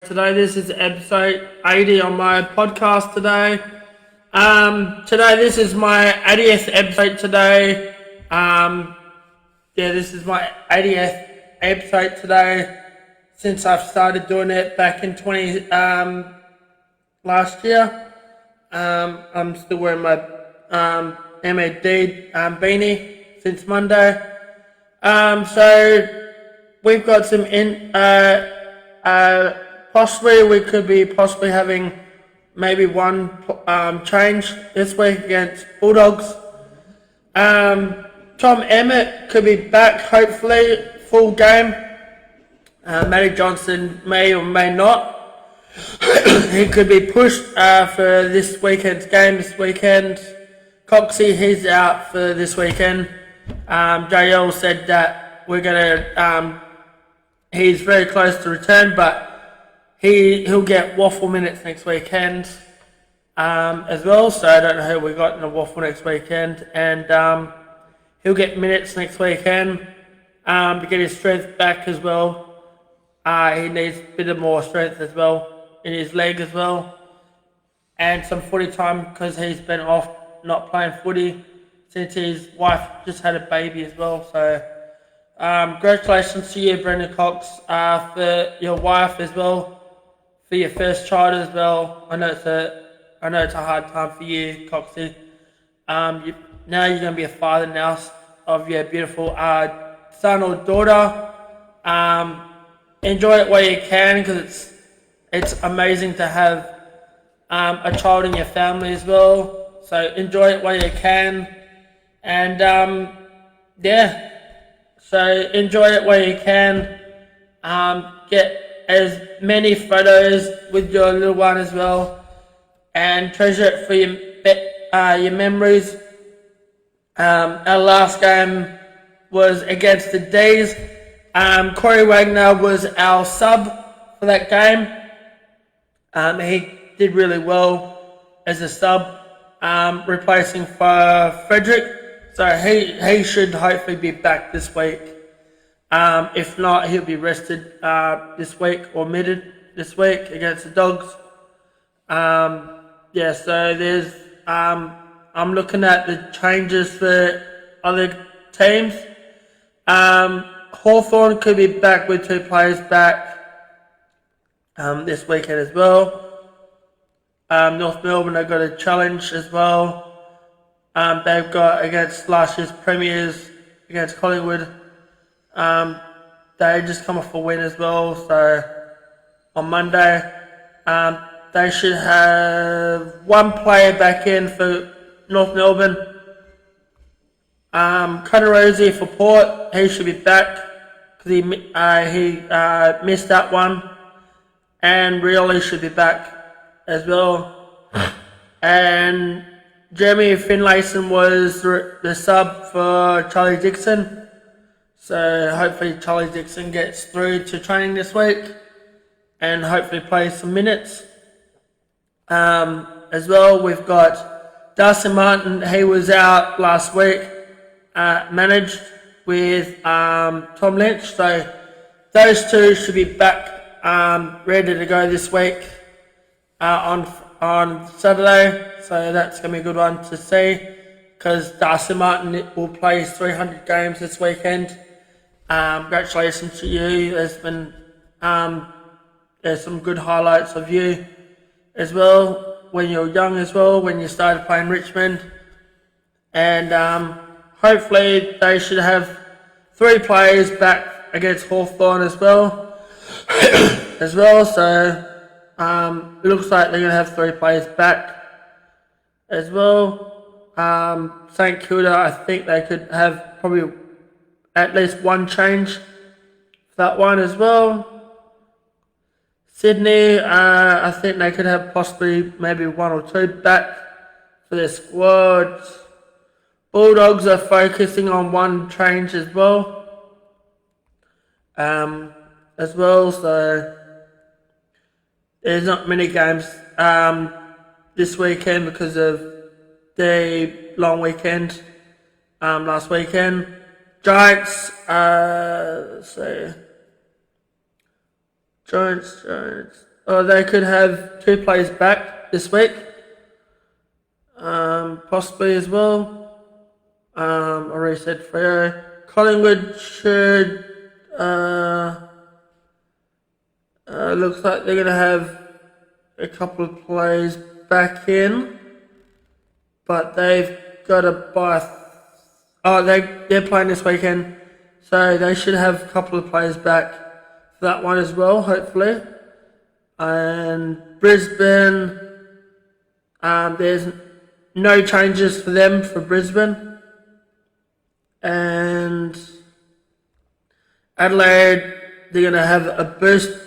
today. This is episode 80 on my podcast today. This is my 80th episode today. This is my 80th episode today since I've started doing it back in last year. I'm still wearing my MAD beanie since Monday. So we've got some possibly we could be having maybe one change this week against Bulldogs. Tom Emmett could be back, hopefully, full game. Matty Johnson may or may not. He could be pushed for this weekend's game this weekend. Coxie, he's out for this weekend. JL said that we're gonna. He's very close to return, but he'll get waffle minutes next weekend as well. So I don't know who we got in the waffle next weekend, and he'll get minutes next weekend to get his strength back as well. He needs a bit of more strength as well in his leg as well, and some footy time because he's been off not playing footy since his wife just had a baby as well. So congratulations to you, Brendan Cox, for your wife as well, for your first child as well. I know it's a hard time for you, Coxie. Now you're going to be a father now of your beautiful son or daughter. Enjoy it while you can, because it's amazing to have a child in your family as well. So enjoy it while you can, and so enjoy it while you can. Get as many photos with your little one as well, and treasure it for your memories. Our last game was against the D's. Corey Wagner was our sub for that game. He did really well as a sub, replacing for Frederick. So he should hopefully be back this week. If not, he'll be rested this week or omitted this week against the Dogs. So there's I'm looking at the changes for other teams. Hawthorn could be back with 2 players back this weekend as well. North Melbourne have got a challenge as well. They've got against last year's premiers against Collingwood. They just come off a win as well. So on Monday, they should have 1 player back in for North Melbourne. Cutter for Port, he should be back because he missed that one, and Rioli should be back as well. And Jeremy Finlayson was the sub for Charlie Dixon, so hopefully Charlie Dixon gets through to training this week and hopefully plays some minutes. As well, we've got Darcy Martin. He was out last week, managed with Tom Lynch, so those 2 should be back ready to go this week on Saturday. So that's going to be a good one to see, because Darcy Martin will play his 300 games this weekend. Congratulations to you. There's some good highlights of you as well when you're young as well, when you started playing Richmond. And hopefully they should have 3 players back against Hawthorn as well. So it looks like they're going to have 3 players back as well. St Kilda, I think they could have probably at least 1 change for that one as well. Sydney, I think they could have possibly maybe 1 or 2 back for their squad. Bulldogs are focusing on 1 change as well. So there's not many games this weekend because of the long weekend last weekend. Giants, Giants. or they could have 2 players back this week, possibly as well. I already said Freo. Collingwood should, looks like they're going to have a couple of players back in, but they've got to buy. They're playing this weekend, so they should have a couple of players back for that one as well, hopefully. And Brisbane, there's no changes for them for Brisbane. And Adelaide, they're going to have a boost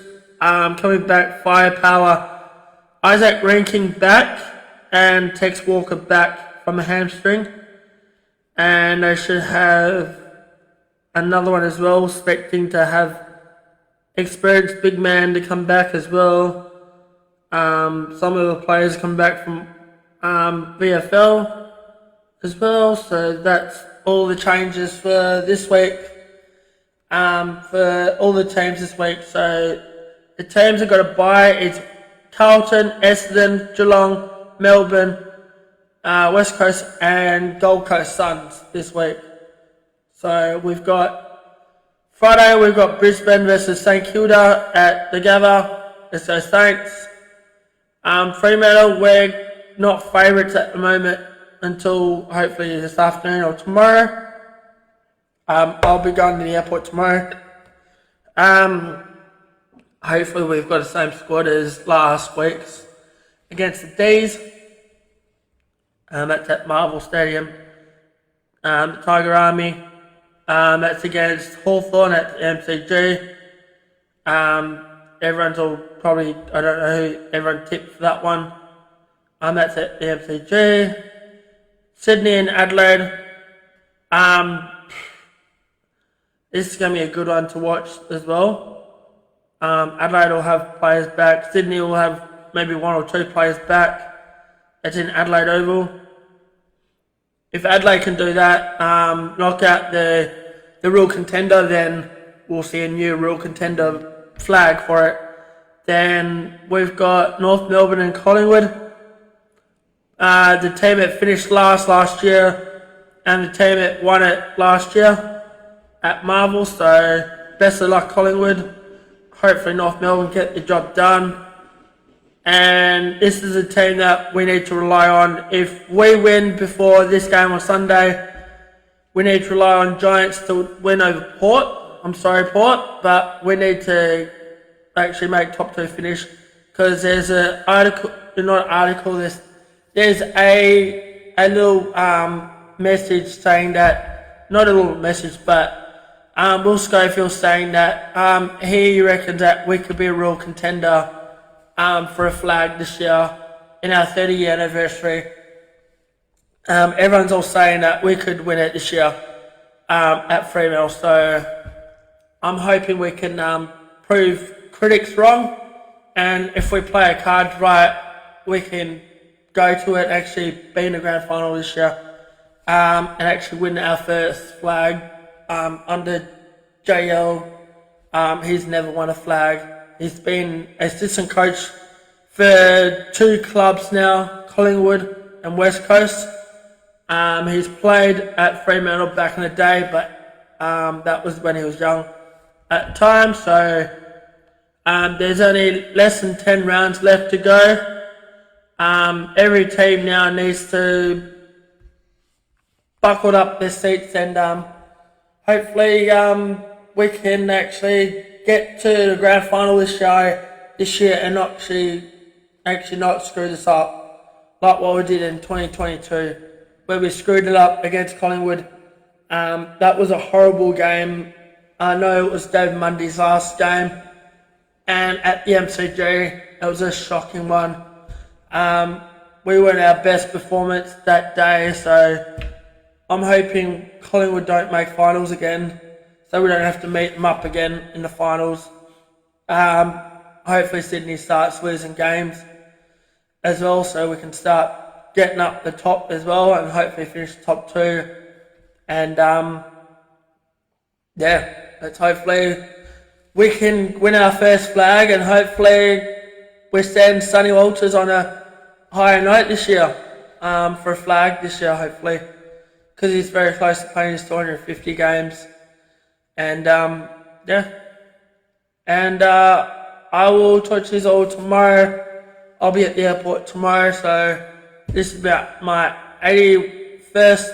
coming back, firepower. Isaac Rankin back and Tex Walker back from a hamstring. And they should have another one as well, expecting to have experienced big man to come back as well. Some of the players come back from VFL as well. So that's all the changes for this week. For all the teams this week. So the teams have got to buy is Carlton, Essendon, Geelong, Melbourne, West Coast and Gold Coast Suns this week. So we've got Friday, we've got Brisbane versus St Kilda at the Gabba. It's those Saints. Fremantle, we're not favourites at the moment until hopefully this afternoon or tomorrow. I'll be going to the airport tomorrow. Hopefully we've got the same squad as last week's against the D's. That's at Marvel Stadium. The Tiger Army. That's against Hawthorn at the MCG. Everyone's all probably, I don't know who everyone tipped for that one. That's at the MCG. Sydney and Adelaide. This is going to be a good one to watch as well. Adelaide will have players back. Sydney will have maybe 1 or 2 players back. It's in Adelaide Oval. If Adelaide can do that, knock out the real contender, then we'll see a new real contender flag for it. Then we've got North Melbourne and Collingwood. The team that finished last year and the team that won it last year at Marvel. So best of luck, Collingwood. Hopefully North Melbourne get the job done. And this is a team that we need to rely on. If we win before this game on Sunday, we need to rely on Giants to win over Port. I'm sorry, Port, but we need to actually make top 2 finish, because there's an article, not an article, there's a little message saying that, not a little message, but Will Schofield saying that he reckons that we could be a real contender for a flag this year in our 30-year anniversary. Everyone's all saying that we could win it this year at Fremantle, so I'm hoping we can prove critics wrong, and if we play our cards right, we can go to it, actually be in the grand final this year, and actually win our first flag under JL. He's never won a flag. He's been assistant coach for 2 clubs now, Collingwood and West Coast. He's played at Fremantle back in the day, but that was when he was young at the time. So there's only less than 10 rounds left to go. Every team now needs to buckle up their seats, and hopefully we can actually get to the grand final this year and actually not screw this up like what we did in 2022, where we screwed it up against Collingwood. That was a horrible game. I know it was David Mundy's last game, and at the MCG it was a shocking one. We weren't our best performance that day, so I'm hoping Collingwood don't make finals again, so we don't have to meet them up again in the finals. Hopefully Sydney starts losing games as well, so we can start getting up the top as well, and hopefully finish top 2. And let's hopefully we can win our first flag, and hopefully we send Sonny Walters on a higher note this year for a flag this year, hopefully, because he's very close to playing his 250 games. And I will talk to you all tomorrow. I'll be at the airport tomorrow, so this is about my 81st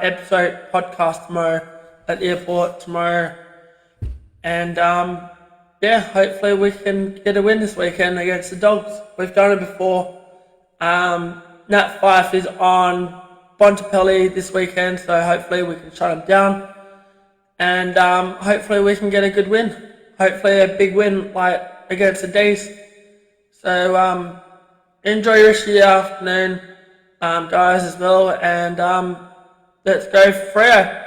episode podcast tomorrow at the airport tomorrow. And hopefully we can get a win this weekend against the Dogs. We've done it before. Nat Fyfe is on Bontempelli this weekend, so hopefully we can shut him down. And hopefully we can get a good win. Hopefully a big win like against the D's. So enjoy the rest of your afternoon, guys, as well. And let's go Freo.